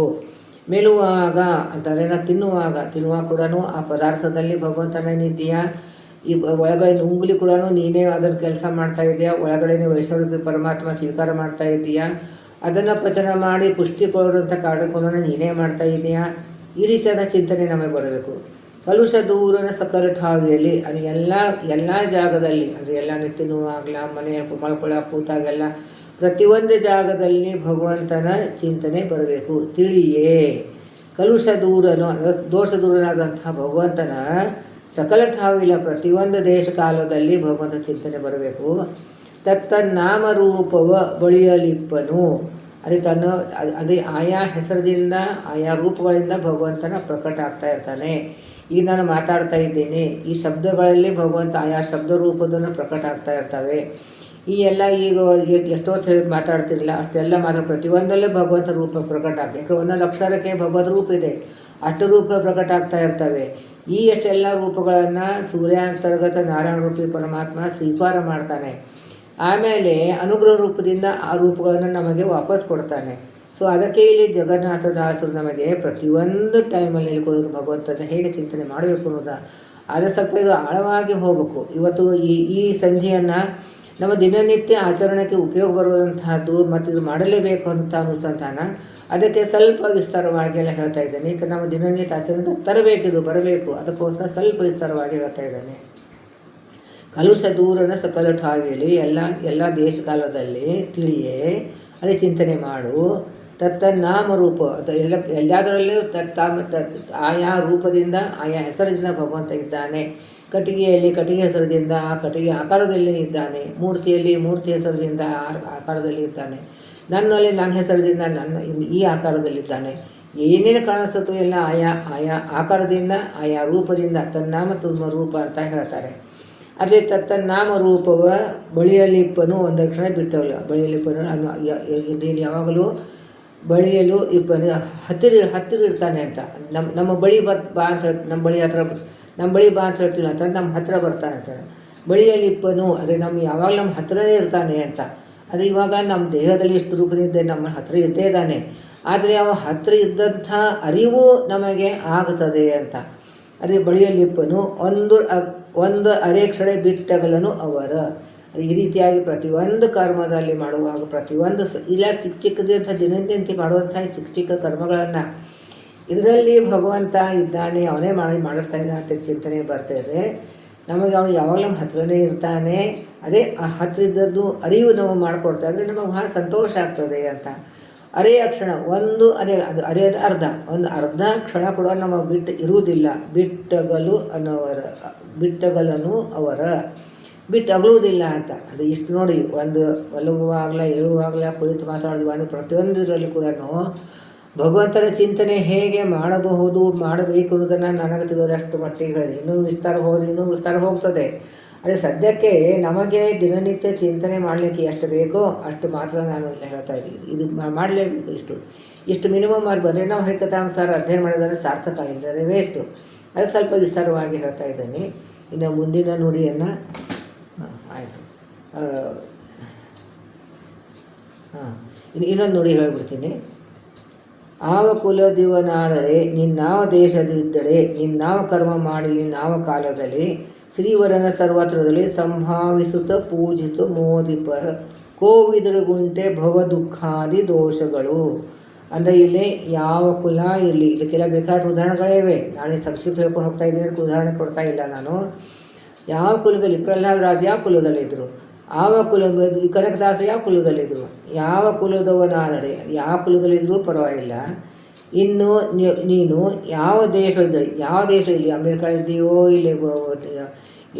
Speaker 1: ಮೆಲುವಾಗ ಅಂತಂದರೆ ನಾವು ತಿನ್ನುವಾಗ ಕೂಡ ಆ ಪದಾರ್ಥದಲ್ಲಿ ಭಗವಂತನಿದೆಯಾ, ಈ ಒಳಗಡೆ ಉಂಗುಲಿ ಕೂಡ ನೀನೇ ಅದನ್ನು ಕೆಲಸ ಮಾಡ್ತಾ ಇದೆಯಾ, ಒಳಗಡೆ ವೈಷ್ಣವ ಪರಮಾತ್ಮ ಸ್ವೀಕಾರ ಮಾಡ್ತಾ ಇದೆಯಾ, ಅದನ್ನು ಪಚನ ಮಾಡಿ ಪುಷ್ಟಿ ಕೊಡೋದಂಥ ಕಾರ್ಯಕ್ರಮವನ್ನು ನೀನೇ ಮಾಡ್ತಾ ಇದೆಯಾ. ಈ ರೀತಿಯಾದ ಚಿಂತನೆ ನಮಗೆ ಬರಬೇಕು. ಕಲುಷ ದೂರನ ಸಕಲ ಠಾವಿಯಲ್ಲಿ ಅದು ಎಲ್ಲ ಜಾಗದಲ್ಲಿ, ಅಂದರೆ ಎಲ್ಲ ತಿನ್ನುವಾಗಲ, ಮನೆಯ ಮಳ್ಕೊಳ್ಳೋ ಕೂತಾಗೆಲ್ಲ ಪ್ರತಿಯೊಂದು ಜಾಗದಲ್ಲಿ ಭಗವಂತನ ಚಿಂತನೆ ಬರಬೇಕು. ತಿಳಿಯೇ ಕಲುಷ ದೂರನು ದೋಷ ದೂರನಾದಂತಹ ಭಗವಂತನ ಸಕಲ ಠಾವಿಲ್ಲ ಪ್ರತಿಯೊಂದು ದೇಶ ಕಾಲದಲ್ಲಿ ಭಗವಂತ ಚಿಂತನೆ ಬರಬೇಕು. ತತ್ತನ್ನಾಮರೂಪವ ಬಳಿಯಲಿಪ್ಪನು, ಅದೇ ಆಯಾ ಹೆಸರದಿಂದ ಆಯಾ ರೂಪಗಳಿಂದ ಭಗವಂತನ ಪ್ರಕಟ ಆಗ್ತಾ ಇರ್ತಾನೆ. ಈಗ ನಾನು ಮಾತಾಡ್ತಾ ಇದ್ದೀನಿ, ಈ ಶಬ್ದಗಳಲ್ಲಿ ಭಗವಂತ ಆಯಾ ಶಬ್ದ ರೂಪದನ್ನು ಪ್ರಕಟ ಆಗ್ತಾ ಇರ್ತವೆ. ಈ ಎಲ್ಲ ಈಗ ಎಷ್ಟೊತ್ತು ಮಾತಾಡ್ತಿರಲಿಲ್ಲ ಅಷ್ಟೆಲ್ಲ ಪ್ರತಿಯೊಂದಲ್ಲೇ ಭಗವಂತ ರೂಪ ಪ್ರಕಟ ಆಗ್ತದೆ. ಯಾಕಂದ್ರೆ ಒಂದೊಂದು ಅಕ್ಷರಕ್ಕೆ ಭಗವಂತ ರೂಪ ಇದೆ, ಅಷ್ಟು ರೂಪ ಪ್ರಕಟ ಆಗ್ತಾ ಇರ್ತವೆ. ಈ ಎಷ್ಟೆಲ್ಲ ರೂಪಗಳನ್ನು ಸೂರ್ಯಾಂತರ್ಗತ ನಾರಾಯಣ ರೂಪಿ ಪರಮಾತ್ಮ ಸ್ವೀಕಾರ ಮಾಡ್ತಾನೆ. ಆಮೇಲೆ ಅನುಗ್ರಹ ರೂಪದಿಂದ ಆ ರೂಪಗಳನ್ನು ನಮಗೆ ವಾಪಸ್ ಕೊಡ್ತಾನೆ. ಸೊ ಅದಕ್ಕೆ ಇಲ್ಲಿ ಜಗನ್ನಾಥದಾಸರು ನಮಗೆ ಪ್ರತಿಯೊಂದು ಟೈಮಲ್ಲಿ ಹೇಳ್ಕೊಡೋರು ಭಗವಂತನ ಹೇಗೆ ಚಿಂತನೆ ಮಾಡಬೇಕು ಅನ್ನೋದು. ಆದರೆ ಸ್ವಲ್ಪ ಇದು ಆಳವಾಗಿ ಹೋಗಬೇಕು. ಇವತ್ತು ಈ ಸಂಧಿಯನ್ನು ನಮ್ಮ ದಿನನಿತ್ಯ ಆಚರಣೆಗೆ ಉಪಯೋಗ ಬರುವಂತಹದ್ದು ಮತ್ತು ಇದು ಮಾಡಲೇಬೇಕು ಅಂತ ಅನುಸಂಧಾನ, ಅದಕ್ಕೆ ಸ್ವಲ್ಪ ವಿಸ್ತಾರವಾಗಿ ಎಲ್ಲ ಹೇಳ್ತಾ ಇದ್ದೇನೆ. ಈಗ ನಮ್ಮ ದಿನನಿತ್ಯ ಆಚರಣೆ ತರಬೇಕಿದು ಬರಬೇಕು, ಅದಕ್ಕೋಸ್ಕರ ಸ್ವಲ್ಪ ವಿಸ್ತಾರವಾಗಿ ಹೇಳ್ತಾ ಇದ್ದೇನೆ. ಕಲುಷ ದೂರನ ಸಕಲ ಠಾವಿಯಲ್ಲಿ ಎಲ್ಲ ದೇಶ ಕಾಲದಲ್ಲಿ ತಿಳಿಯೇ ಅದೇ ಚಿಂತನೆ ಮಾಡು. ನಾಮರೂಪ ಎಲ್ಲದರಲ್ಲೂ ಆಯಾ ರೂಪದಿಂದ ಆಯಾ ಹೆಸರಿನಿಂದ ಭಗವಂತ ಇದ್ದಾನೆ. ಕಟ್ಟಿಗೆಯಲ್ಲಿ ಕಟ್ಟಿಗೆ ಹೆಸರದಿಂದ ಆ ಕಟ್ಟಿಗೆ ಆಕಾರದಲ್ಲಿ ಇದ್ದಾನೆ, ಮೂರ್ತಿಯಲ್ಲಿ ಮೂರ್ತಿ ಹೆಸರದಿಂದ ಆಕಾರದಲ್ಲಿ ಇದ್ದಾನೆ, ನನ್ನಲ್ಲಿ ನನ್ನ ಹೆಸರದಿಂದ ಈ ಆಕಾರದಲ್ಲಿದ್ದಾನೆ. ಏನೇನು ಕಾಣಿಸುತ್ತೋ ಎಲ್ಲ ಆಯಾ ಆಕಾರದಿಂದ ಆಯಾ ರೂಪದಿಂದ ತನ್ನಾಮ ತುಂಬ ರೂಪ ಅಂತ ಹೇಳ್ತಾರೆ. ಅದೇ ತತ್ತನ್ನಾಮ ರೂಪವ ಬಳಿಯಲಿಪ್ಪನು ಒಂದು ಕ್ಷಣ ಬಿಟ್ಟವಲ್ಲ. ಬಳಿಯಲಿಪ್ಪನು ಇಲ್ಲಿ ಯಾವಾಗಲೂ ಬಳಿಯಲು ಇಪ್ಪನು ಹತ್ತಿರ ಇರ್ತಾನೆ ಅಂತ. ನಮ್ಮ ಬಳಿ ಬಾ ಅಂತ ಹೇಳ್ತೀವಿ, ನಮ್ಮ ಬಳಿ ಬಾ ಅಂತ ಹೇಳ್ತೀವಿ ಅಂತ ನಮ್ಮ ಹತ್ತಿರ ಬರ್ತಾನೆ ಅಂತ. ಬಳಿಯಲಿಪ್ಪನು ಅದೇ ಯಾವಾಗಲೂ ನಮ್ಮ ಹತ್ತಿರನೇ ಇರ್ತಾನೆ ಅಂತ. ಅದು ಇವಾಗ ನಮ್ಮ ದೇಹದಲ್ಲಿ ಎಷ್ಟು ರೂಪದಿದ್ದೆ ನಮ್ಮ ಹತ್ತಿರ ಇದ್ದೇ ಇದ್ದಾನೆ, ಆದರೆ ಅವ ಹತ್ತಿರ ಇದ್ದಂಥ ಅರಿವು ನಮಗೆ ಆಗುತ್ತದೆ ಅಂತ. ಅದೇ ಬಳಿಯಲಿಪ್ಪನು ಒಂದು ಅರೆಕ್ಷಣೆ ಬಿಟ್ಟಗಲನು ಅವರ. ಈ ರೀತಿಯಾಗಿ ಪ್ರತಿಯೊಂದು ಕರ್ಮದಲ್ಲಿ ಮಾಡುವಾಗ ಪ್ರತಿಯೊಂದು ಇಲ್ಲ ಚಿಕ್ಕ ಚಿಕ್ಕದಂಥ ದಿನದಂತೆ ಮಾಡುವಂಥ ಚಿಕ್ಕ ಚಿಕ್ಕ ಕರ್ಮಗಳನ್ನು ಇದರಲ್ಲಿ ಭಗವಂತ ಇದ್ದಾನೆ, ಅವನೇ ಮಾಡಿಸ್ತಾ ಇದ್ದಾನೆ ಅಂತ ಚಿಂತನೆ ಬರ್ತಾಯಿದ್ರೆ ನಮಗೆ ಅವನು ಯಾವಾಗಲೂ ನಮ್ಮ ಹತ್ರನೇ ಇರ್ತಾನೆ. ಅದೇ ಆ ಹತ್ರ ಇದ್ದದ್ದು ಅರಿವು ನಾವು ಮಾಡಿಕೊಡ್ತಾ ಇದ್ರೆ ನಮಗೆ ಬಹಳ ಸಂತೋಷ ಆಗ್ತದೆ ಅಂತ. ಅರೆಯ ಕ್ಷಣ ಒಂದು ಅರೆ ಒಂದು ಅರ್ಧ ಕ್ಷಣ ಕೂಡ ನಮ್ಮ ಬಿಟ್ಟು ಇರುವುದಿಲ್ಲ. ಬಿಟ್ಟಗಲನು ಅವರ ಬಿಟ್ಟು ಅಗಲುವುದಿಲ್ಲ ಅಂತ. ಅದು ಇಷ್ಟು ನೋಡಿ, ಒಂದು ಮಲಗುವಾಗಲ ಏಳುವಾಗಲ ಕುಳಿತು ಮಾತಾಡುವಾಗ ಪ್ರತಿಯೊಂದರಲ್ಲಿ ಕೂಡ ಭಗವಂತನ ಚಿಂತನೆ ಹೇಗೆ ಮಾಡಬೇಕು ಅನ್ನೋದನ್ನು ನನಗೆ ತಿಳಿದಷ್ಟು ಮಟ್ಟಿಗೆ ಹೇಳಿದೆ. ಇನ್ನೂ ವಿಸ್ತಾರ ಹೋಗ್ತದೆ. ಅದೇ ಸದ್ಯಕ್ಕೆ ನಮಗೆ ದಿನನಿತ್ಯ ಚಿಂತನೆ ಮಾಡಲಿಕ್ಕೆ ಎಷ್ಟು ಬೇಕೋ ಅಷ್ಟು ಮಾತ್ರ ನಾನು ಹೇಳ್ತಾ ಇದ್ದೀನಿ. ಇದು ಮಾಡಲೇಬೇಕು. ಇಷ್ಟು ಮಿನಿಮಮ್ ಮಾಡಿ ಬಂದರೆ ನಾವು ಹರಿಕಥಾಂಸಾರ ಅಧ್ಯಯನ ಮಾಡೋದಾದ್ರೆ ಸಾರ್ಥಕ, ಇಲ್ಲದ್ರೆ ವೇಸ್ಟು. ಅದಕ್ಕೆ ಸ್ವಲ್ಪ ವಿಸ್ತಾರವಾಗಿ ಹೇಳ್ತಾ ಇದ್ದೇನೆ. ಇನ್ನು ಮುಂದಿನ ನುಡಿಯನ್ನು ಆಯಿತು. ಇನ್ನೊಂದು ನುಡಿ ಹೇಳ್ಬಿಡ್ತೀನಿ. ಆವ ಕುಲದಿವನಾದಳೆ ನಿನ್ನಾವ ದೇಶದಿದ್ದಳೆ ನಿನ್ನಾವ ಕರ್ಮ ಮಾಡಿ ನಿನ್ನಾವ ಕಾಲದಲ್ಲಿ ಶ್ರೀವರನ ಸರ್ವತ್ರದಲ್ಲಿ ಸಂಭಾವಿಸುತ್ತ ಪೂಜಿಸು ಮೋದಿಪ ಕೋವಿದರುಗುಂಟೆ ಭವ ದುಃಖಾದಿ ದೋಷಗಳು. ಅಂದರೆ ಇಲ್ಲಿ ಯಾವ ಕುಲ ಇರಲಿ, ಇದಕ್ಕೆಲ್ಲ ಬೇಕಾದ ಉದಾಹರಣೆಗಳಿವೆ. ನಾನು ಸಂಕ್ಷಿಪ್ತ ಹೇಳ್ಕೊಂಡು ಹೋಗ್ತಾ ಇದ್ದೀನಿ, ಉದಾಹರಣೆ ಕೊಡ್ತಾ ಇಲ್ಲ ನಾನು. ಯಾವ ಕುಲದಲ್ಲಿ ಪ್ರಹ್ಲಾದ ರಾಜ ಯಾವ ಕುಲದಲ್ಲಿದ್ದರು, ಯಾವ ಕನಕದಾಸ ಯಾವ ಕುಲದಲ್ಲಿದ್ದರು, ಯಾವ ಕುಲದವನಾದಡೆ ಯಾವ ಕುಲದಲ್ಲಿದ್ದರೂ ಪರವಾಗಿಲ್ಲ. ಇನ್ನು ನೀನು ಯಾವ ದೇಶ ಇಲ್ಲಿ ಅಮೇರಿಕಾ ಇದ್ದೀವೋ, ಇಲ್ಲಿ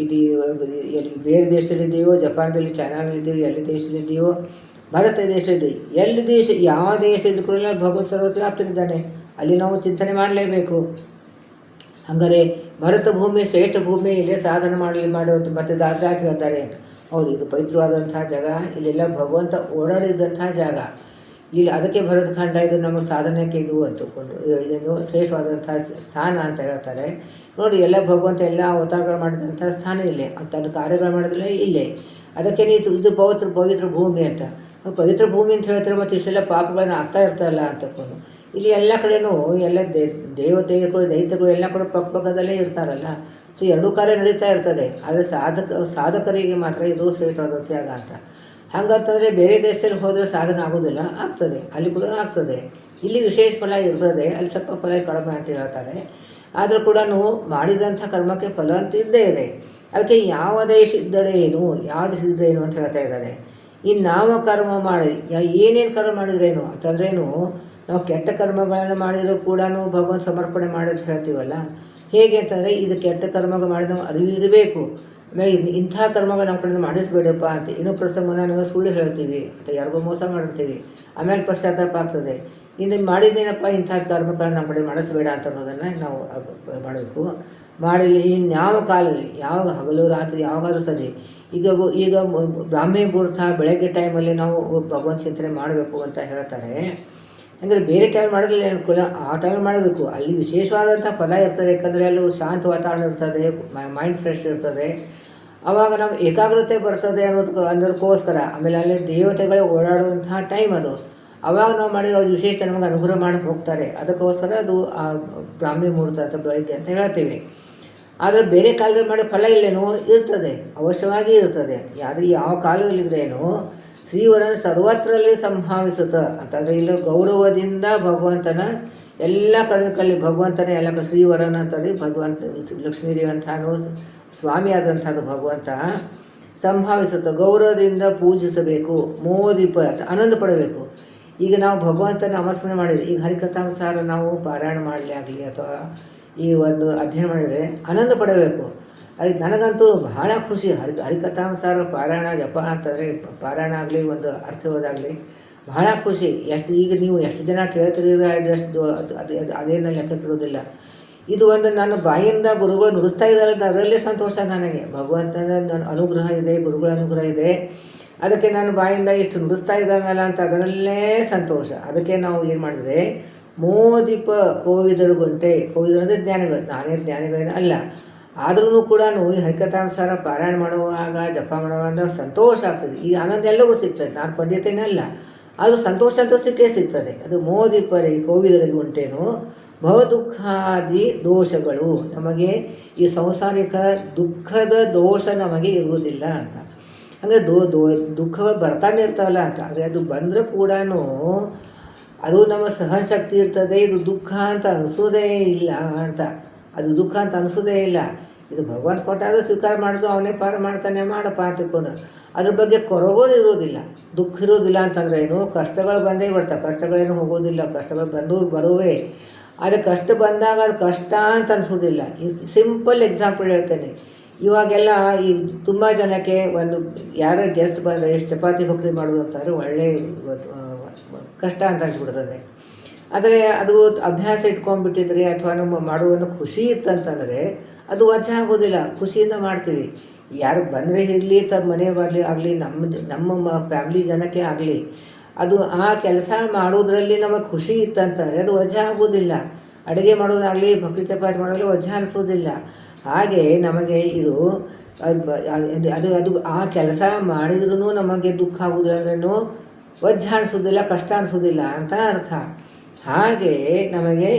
Speaker 1: ಬೇರೆ ದೇಶದಲ್ಲಿದ್ದೀವೋ, ಜಪಾನದಲ್ಲಿ ಚೈನಾದಲ್ಲಿದ್ದೀವೋ, ಎಲ್ಲಿ ದೇಶದಲ್ಲಿದ್ದೀವೋ, ಭಾರತ ದೇಶದಲ್ಲಿ ಯಾವ ದೇಶ ಇದ್ರೂ ಕೂಡ ಭಗವತ್ ಸರ್ವತ್ರ ವ್ಯಾಪ್ತನಿದ್ದಾನೆ. ಅಲ್ಲಿ ನಾವು ಚಿಂತನೆ ಮಾಡಲೇಬೇಕು. ಹಾಗಾದರೆ ಭರತ ಭೂಮಿ ಶ್ರೇಷ್ಠ ಭೂಮಿ, ಇಲ್ಲೇ ಸಾಧನೆ ಮಾಡಿರೋದು ಮತ್ತೆ ದಾಸರಾಗಿ ಹೇಳ್ತಾರೆ ಅಂತ. ಹೌದು, ಇದು ಪವಿತ್ರವಾದಂಥ ಜಾಗ, ಇಲ್ಲೆಲ್ಲ ಭಗವಂತ ಓಡಾಡಿದಂಥ ಜಾಗ. ಇಲ್ಲಿ ಅದಕ್ಕೆ ಭರತಖಂಡ ಇದು ನಮ್ಮ ಸಾಧನೆಗೆ ಇದು ಅಂತಕೊಂಡು ಇದನ್ನು ಶ್ರೇಷ್ಠವಾದಂಥ ಸ್ಥಾನ ಅಂತ ಹೇಳ್ತಾರೆ. ನೋಡಿ, ಎಲ್ಲ ಭಗವಂತ ಎಲ್ಲ ಅವತಾರಗಳು ಮಾಡಿದಂಥ ಸ್ಥಾನ ಇಲ್ಲೇ, ತನ್ನ ಕಾರ್ಯಗಳು ಮಾಡಿದ್ರೆ ಇಲ್ಲೇ. ಅದಕ್ಕೆ ಇದು ಪವಿತ್ರ ಭೂಮಿ ಅಂತ. ಪವಿತ್ರ ಭೂಮಿ ಅಂತ ಹೇಳ್ತಾರೆ. ಮತ್ತು ಇಷ್ಟೆಲ್ಲ ಪಾಪಗಳನ್ನ ಆಗ್ತಾ ಇರ್ತಾರಲ್ಲ ಅಂತಕೊಂಡು ಇಲ್ಲಿ ಎಲ್ಲ ಕಡೆಯೂ ಎಲ್ಲ ದೇವತೆಗಳು ದೈತ್ಯಗಳು ಎಲ್ಲ ಕೂಡ ಪಕ್ಕದಲ್ಲೇ ಇರ್ತಾರಲ್ಲ. ಸೊ ಎರಡೂ ಕಾರ್ಯ ನಡೀತಾ ಇರ್ತದೆ. ಆದರೆ ಸಾಧಕರಿಗೆ ಮಾತ್ರ ಇದು ಶ್ರೇಷ್ಠವಾದ ಜಾಗ ಅಂತ. ಹಾಗಂತಂದರೆ ಬೇರೆ ದೇಶದಲ್ಲಿ ಹೋದರೆ ಸಾಧನೆ ಆಗೋದಿಲ್ಲ, ಆಗ್ತದೆ, ಅಲ್ಲಿ ಕೂಡ ಆಗ್ತದೆ. ಇಲ್ಲಿ ವಿಶೇಷ ಫಲ ಇರ್ತದೆ, ಅಲ್ಲಿ ಸ್ವಲ್ಪ ಫಲ ಕಡಿಮೆ ಅಂತ ಹೇಳ್ತಾರೆ. ಆದರೂ ಕೂಡ ಮಾಡಿದಂಥ ಕರ್ಮಕ್ಕೆ ಫಲ ಅಂತ ಇದ್ದೇ ಇದೆ. ಅದಕ್ಕೆ ಯಾವ ದೇಶ ಇದ್ದರೆ ಏನು, ಯಾವ ದೇಶ ಇದ್ದರೆ ಏನು ಅಂತ ಹೇಳ್ತಾ ಇದ್ದಾರೆ. ಇನ್ನು ಕರ್ಮ ಮಾಡಿ ಏನೇನು ಕರ್ಮ ಮಾಡಿದ್ರೇನು ಅಂತಂದ್ರೇನು, ನಾವು ಕೆಟ್ಟ ಕರ್ಮಗಳನ್ನು ಮಾಡಿದರೂ ಕೂಡ ಭಗವಂತ ಸಮರ್ಪಣೆ ಮಾಡಿ ಅಂತ ಹೇಳ್ತೀವಲ್ಲ. ಹೇಗೆ ಅಂತಂದರೆ ಇದು ಕೆಟ್ಟ ಕರ್ಮಗಳು ಮಾಡಿದ ನಾವು ಅರಿವು ಇರಬೇಕು. ಆಮೇಲೆ ಇಂಥ ಕರ್ಮಗಳು ನಮ್ಮ ಕಡೆ ಮಾಡಿಸ್ಬೇಡಪ್ಪ ಅಂತ ಇನ್ನೂ ಪ್ರಸಂಗನ ನಾವು ಸುಳ್ಳು ಹೇಳ್ತೀವಿ ಅಥವಾ ಯಾರಿಗೂ ಮೋಸ ಮಾಡಿರ್ತೀವಿ, ಆಮೇಲೆ ಪಶ್ಚಾತ್ತಾಪ ಆಗ್ತದೆ. ಇನ್ನು ಮಾಡಿದ್ದೇನಪ್ಪ ಇಂಥ ಕರ್ಮಗಳನ್ನು ನಮ್ಮ ಕಡೆ ಮಾಡಿಸ್ಬೇಡ ಅಂತ ಅನ್ನೋದನ್ನು ನಾವು ಮಾಡಬೇಕು. ಮಾಡಿ ಇನ್ಯಾವ ಕಾಲದಲ್ಲಿ, ಯಾವಾಗ ಹಗಲು ರಾತ್ರಿ ಯಾವಾಗಾದ್ರೂ ಸರಿ, ಈಗ ಬ್ರಾಹ್ಮಿ ಮುಹೂರ್ತ ಬೆಳಗ್ಗೆ ಟೈಮಲ್ಲಿ ನಾವು ಭಗವಂತ ಚಿಂತನೆ ಮಾಡಬೇಕು ಅಂತ ಹೇಳ್ತಾರೆ. ಅಂದರೆ ಬೇರೆ ಟೈಮ್ ಮಾಡೋದಿಲ್ಲ ಅನ್ಕೊಳ್ಳ, ಆ ಟೈಮ್ ಮಾಡಬೇಕು. ಅಲ್ಲಿ ವಿಶೇಷವಾದಂಥ ಫಲ ಇರ್ತದೆ. ಯಾಕಂದರೆ ಅಲ್ಲಿ ಶಾಂತ ವಾತಾವರಣ ಇರ್ತದೆ, ಮೈಂಡ್ ಫ್ರೆಶ್ ಇರ್ತದೆ. ಆವಾಗ ನಾವು ಏಕಾಗ್ರತೆ ಬರ್ತದೆ ಅನ್ನೋದಕ್ಕೋಸ್ಕರ. ಆಮೇಲೆ ಅಲ್ಲಿ ದೇವತೆಗಳೇ ಓಡಾಡುವಂತಹ ಟೈಮ್ ಅದು. ಆವಾಗ ನಾವು ಮಾಡಿರೋ ಅವ್ರು ವಿಶೇಷ ನಮಗೆ ಅನುಗ್ರಹ ಮಾಡಕ್ಕೆ ಹೋಗ್ತಾರೆ. ಅದಕ್ಕೋಸ್ಕರ ಅದು ಆ ಬ್ರಾಹ್ಮಿ ಮುಹೂರ್ತ ಅಥವಾ ಬೆಳಗ್ಗೆ ಅಂತ ಹೇಳ್ತೀವಿ. ಆದರೆ ಬೇರೆ ಕಾಲದಲ್ಲಿ ಮಾಡೋ ಫಲ ಇಲ್ಲೇನೋ ಇರ್ತದೆ, ಅವಶ್ಯವಾಗಿ ಇರ್ತದೆ. ಯಾವ ಕಾಲದಲ್ಲಿದ್ರೇನೋ ಶ್ರೀವರನ ಸರ್ವತ್ರಲ್ಲೇ ಸಂಭಾವಿಸುತ್ತ ಅಂತಂದರೆ ಇಲ್ಲಿ ಗೌರವದಿಂದ ಭಗವಂತನ ಎಲ್ಲ ಕಡೆ ಭಗವಂತನೇ ಎಲ್ಲ ಶ್ರೀವರನ ಅಂತಂದರೆ ಭಗವಂತ ಲಕ್ಷ್ಮೀದೇವಿ ಅಂತಾನು ಸ್ವಾಮಿ ಆದಂಥದ್ದು ಭಗವಂತ ಸಂಭಾವಿಸುತ್ತ ಗೌರವದಿಂದ ಪೂಜಿಸಬೇಕು. ಮೋದಿಪ ಆನಂದ ಪಡಬೇಕು. ಈಗ ನಾವು ಭಗವಂತನ ನಾಮಸ್ಮರಣೆ ಮಾಡಿದರೆ, ಈಗ ಹರಿಕಥಾಂಸಾರ ನಾವು ಪಾರಾಯಣ ಮಾಡಲಿ ಆಗಲಿ ಅಥವಾ ಈ ಒಂದು ಅಧ್ಯಯನ ಮಾಡಿದರೆ ಆನಂದ ಪಡಬೇಕು. ಅದಕ್ಕೆ ನನಗಂತೂ ಬಹಳ ಖುಷಿ. ಹರಿಕಥಾಂಸಾರ ಪಾರಾಯಣ ಜಪ ಅಂತಂದರೆ ಪಾರಾಯಣ ಆಗಲಿ ಒಂದು ಅರ್ಥವಾದಾಗಲಿ ಬಹಳ ಖುಷಿ. ಈಗ ನೀವು ಎಷ್ಟು ಜನ ಕೇಳ್ತಿರೋ ಅದಷ್ಟು ಅದೇನು ಲೆಕ್ಕಕ್ಕಿರೋದಿಲ್ಲ. ಇದು ಒಂದು ನನ್ನ ಬಾಯಿಂದ ಗುರುಗಳು ನುಡಿಸ್ತಾ ಇದ್ದಾರೆ, ಅದರಲ್ಲೇ ಸಂತೋಷ ನನಗೆ. ಭಗವಂತನ ಅನುಗ್ರಹ ಇದೆ, ಗುರುಗಳ ಅನುಗ್ರಹ ಇದೆ. ಅದಕ್ಕೆ ನಾನು ಬಾಯಿಂದ ಇಷ್ಟು ನುಡಿಸ್ತಾ ಇದ್ದಾನಲ್ಲ ಅಂತ ಅದರಲ್ಲೇ ಸಂತೋಷ. ಅದಕ್ಕೆ ನಾವು ಏನು ಮಾಡಿದರೆ ಮೋದಿಪ ಕೋವಿದರುಗುಂಟೆ, ಕೋವಿದರು ಅಂದರೆ ಜ್ಞಾನಿಗಳು, ನಾನೇ ಜ್ಞಾನಿಗಳೇನು ಅಲ್ಲ. ಆದ್ರೂ ಕೂಡ ಈ ಹರಿಕಥಾಂಸಾರ ಪಾರಾಯಣ ಮಾಡುವಾಗ ಜಪ ಮಾಡುವಾಗ ಸಂತೋಷ ಆಗ್ತದೆ. ಈ ಆನಂದ ಎಲ್ಲರಿಗೂ ಸಿಗ್ತದೆ. ನಾನು ಪಂಡಿತನೇ ಅಲ್ಲ, ಆದರೂ ಸಂತೋಷ ಅಂತ ಸಿಗ್ತದೆ. ಅದು ಮೋದಿಪರಿ ಕೋವಿದರಿಗೆ ಉಂಟೇನು ಭವ ದುಃಖಾದಿ ದೋಷಗಳು, ನಮಗೆ ಈ ಸಂಸಾರಿಕ ದುಃಖದ ದೋಷ ನಮಗೆ ಇರುವುದಿಲ್ಲ ಅಂತ. ಅಂದರೆ ದುಃಖಗಳು ಬರ್ತಾನೆ ಇರ್ತಾವಲ್ಲ ಅಂತ. ಆದರೆ ಅದು ಬಂದರೂ ಕೂಡ ಅದು ನಮ್ಮ ಸಹನ ಶಕ್ತಿ ಇರ್ತದೆ. ಇದು ದುಃಖ ಅಂತ ಅನಿಸೋದೇ ಇಲ್ಲ ಅಂತ, ಅದು ದುಃಖ ಅಂತ ಅನಿಸೋದೇ ಇಲ್ಲ. ಇದು ಭಗವಂತ ಕೊಟ್ಟಾಗ ಸ್ವೀಕಾರ ಮಾಡೋದು, ಅವನೇ ಪಾರ ಮಾಡ್ತಾನೆ, ಮಾಡಪ್ಪ ಅಂತಿಕೊಂಡು ಅದ್ರ ಬಗ್ಗೆ ಕೊರಗೋದಿರೋದಿಲ್ಲ. ದುಃಖ ಇರೋದಿಲ್ಲ ಅಂತಂದ್ರೆ ಏನು, ಕಷ್ಟಗಳು ಬಂದೇ ಬರ್ತವೆ, ಕಷ್ಟಗಳೇನು ಹೋಗೋದಿಲ್ಲ, ಕಷ್ಟಗಳು ಬರುವೆ. ಆದರೆ ಕಷ್ಟ ಬಂದಾಗ ಅದು ಕಷ್ಟ ಅಂತ ಅನಿಸೋದಿಲ್ಲ. ಈ ಸಿಂಪಲ್ ಎಕ್ಸಾಂಪಲ್ ಹೇಳ್ತೇನೆ. ಇವಾಗೆಲ್ಲ ಈ ತುಂಬ ಜನಕ್ಕೆ ಒಂದು ಯಾರೋ ಗೆಸ್ಟ್ ಬಂದರೆ ಎಷ್ಟು ಚಪಾತಿ ಬಕ್ರಿ ಮಾಡೋದು ಅಂತಂದರೆ ಒಳ್ಳೆ ಕಷ್ಟ ಅಂತ ಅನಿಸ್ಬಿಡ್ತದೆ. ಆದರೆ ಅದು ಅಭ್ಯಾಸ ಇಟ್ಕೊಂಡ್ಬಿಟ್ಟಿದ್ರೆ ಅಥವಾ ನಮ್ಮ ಮಾಡುವ ಖುಷಿ ಇತ್ತಂತಂದರೆ ಅದು ವಜಾ ಆಗೋದಿಲ್ಲ, ಖುಷಿಯಿಂದ ಮಾಡ್ತೀವಿ. ಯಾರು ಬಂದರೆ ಇರಲಿ, ತಮ್ಮ ಮನೆ ಬರಲಿ ಆಗಲಿ, ನಮ್ಮ ಫ್ಯಾಮ್ಲಿ ಜನಕ್ಕೆ ಆಗಲಿ, ಅದು ಆ ಕೆಲಸ ಮಾಡೋದ್ರಲ್ಲಿ ನಮಗೆ ಖುಷಿ ಇತ್ತಂತಂದರೆ ಅದು ವಜಾ ಆಗೋದಿಲ್ಲ. ಅಡುಗೆ ಮಾಡೋದಾಗಲಿ, ಬಕ್ರಿ ಚಪಾತಿ ಮಾಡೋದಾಗಲಿ ವಜಾ ಅನಿಸೋದಿಲ್ಲ. ಹಾಗೆ ನಮಗೆ ಇದು ಅದು ಆ ಕೆಲಸ ಮಾಡಿದ್ರೂ ನಮಗೆ ದುಃಖ ಆಗೋದಿಲ್ಲ ಅಂದ್ರೂ ವಜ್ಜ ಅನಿಸೋದಿಲ್ಲ, ಕಷ್ಟ ಅನಿಸೋದಿಲ್ಲ ಅಂತ ಅರ್ಥ. ಹಾಗೆ ನಮಗೆ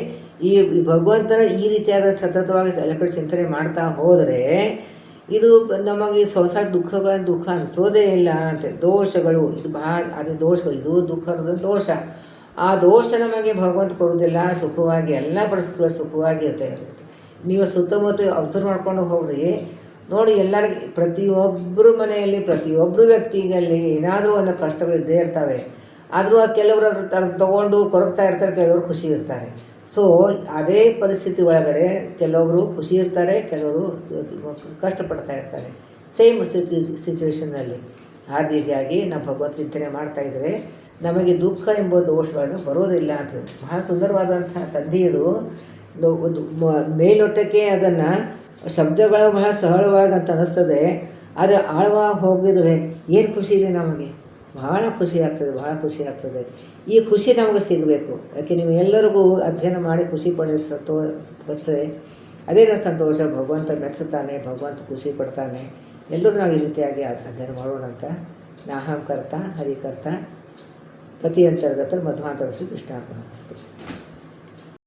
Speaker 1: ಈ ಭಗವಂತನ ಈ ರೀತಿಯಾದ ಸತತವಾಗಿ ಕಡೆ ಚಿಂತನೆ ಮಾಡ್ತಾ ಹೋದರೆ ಇದು ನಮಗೆ ಹೊಸ ದುಃಖಗಳನ್ನು ದುಃಖ ಅನಿಸೋದೇ ಇಲ್ಲ ಅಂತೆ. ದೋಷಗಳು ಇದು ಅದು ದೋಷಗಳು, ಇದು ದುಃಖದ ದೋಷ. ಆ ದೋಷ ನಮಗೆ ಭಗವಂತ ಕೊಡೋದಿಲ್ಲ. ಸುಖವಾಗಿ ಎಲ್ಲ ಪರಿಸ್ಥಿತಿಗಳು ಸುಖವಾಗಿ ಇರ್ತದೆ. ನೀವು ಸುತ್ತಮುತ್ತ ಅಬ್ಸರ್ವ್ ಮಾಡ್ಕೊಂಡು ಹೋಗ್ರಿ, ನೋಡಿ ಎಲ್ಲರಿಗೆ, ಪ್ರತಿಯೊಬ್ಬರ ಮನೆಯಲ್ಲಿ ಪ್ರತಿಯೊಬ್ಬರು ವ್ಯಕ್ತಿಗಳಲ್ಲಿ ಏನಾದರೂ ಒಂದು ಕಷ್ಟಗಳು ಇದ್ದೇ ಇರ್ತವೆ. ಆದರೂ ಕೆಲವರು ಅದ್ರ ತೊಗೊಂಡು ಕೊರಗ್ತಾ ಇರ್ತಾರೆ, ಕೆಲವರು ಖುಷಿ ಇರ್ತಾರೆ. ಸೊ ಅದೇ ಪರಿಸ್ಥಿತಿ ಒಳಗಡೆ ಕೆಲವರು ಖುಷಿ ಇರ್ತಾರೆ, ಕೆಲವರು ಕಷ್ಟಪಡ್ತಾ ಇರ್ತಾರೆ, ಸೇಮ್ ಸಿಚುವೇಷನ್ನಲ್ಲಿ. ಆ ರೀತಿಯಾಗಿ ನಾವು ಭಗವತ್ ಚಿಂತನೆ ಮಾಡ್ತಾಯಿದ್ರೆ ನಮಗೆ ದುಃಖ ಎಂಬ ದೋಷಗಳನ್ನು ಬರೋದಿಲ್ಲ ಅಂತ. ಬಹಳ ಸುಂದರವಾದಂಥ ಸಂಧಿ ಇದು. ಒಂದು ಮೇಲೊಟ್ಟಕ್ಕೆ ಅದನ್ನು ಶಬ್ದಗಳು ಬಹಳ ಸರಳವಾಗಿ ಅಂತ ಅನ್ನಿಸ್ತದೆ, ಆದರೆ ಆಳವಾಗಿ ಹೋಗಿದ್ರೆ ಏನು ಖುಷಿ ಇದೆ ನಮಗೆ, ಭಾಳ ಖುಷಿ ಆಗ್ತದೆ, ಭಾಳ ಖುಷಿ ಆಗ್ತದೆ. ಈ ಖುಷಿ ನಮಗೆ ಸಿಗಬೇಕು. ಯಾಕೆ ನೀವು ಎಲ್ಲರಿಗೂ ಅಧ್ಯಯನ ಮಾಡಿ ಖುಷಿ ಪಡೆಯೋದು ಬರ್ತದೆ. ಅದೇ ಸಂತೋಷ. ಭಗವಂತ ಮೆಚ್ಚುತ್ತಾನೆ, ಭಗವಂತ ಖುಷಿ ಪಡ್ತಾನೆ. ಎಲ್ಲರೂ ನಾವು ಈ ರೀತಿಯಾಗಿ ಅಧ್ಯಯನ ಮಾಡೋಣ ಅಂತ. ನಾಹಂ ಕರ್ತ ಹರಿಕರ್ತ ಪ್ರತಿ ಅಂತರ್ಗತ ಮಧ್ವಾಂತರ ಶ್ರೀ ಕೃಷ್ಣಾರ್ಪಣ.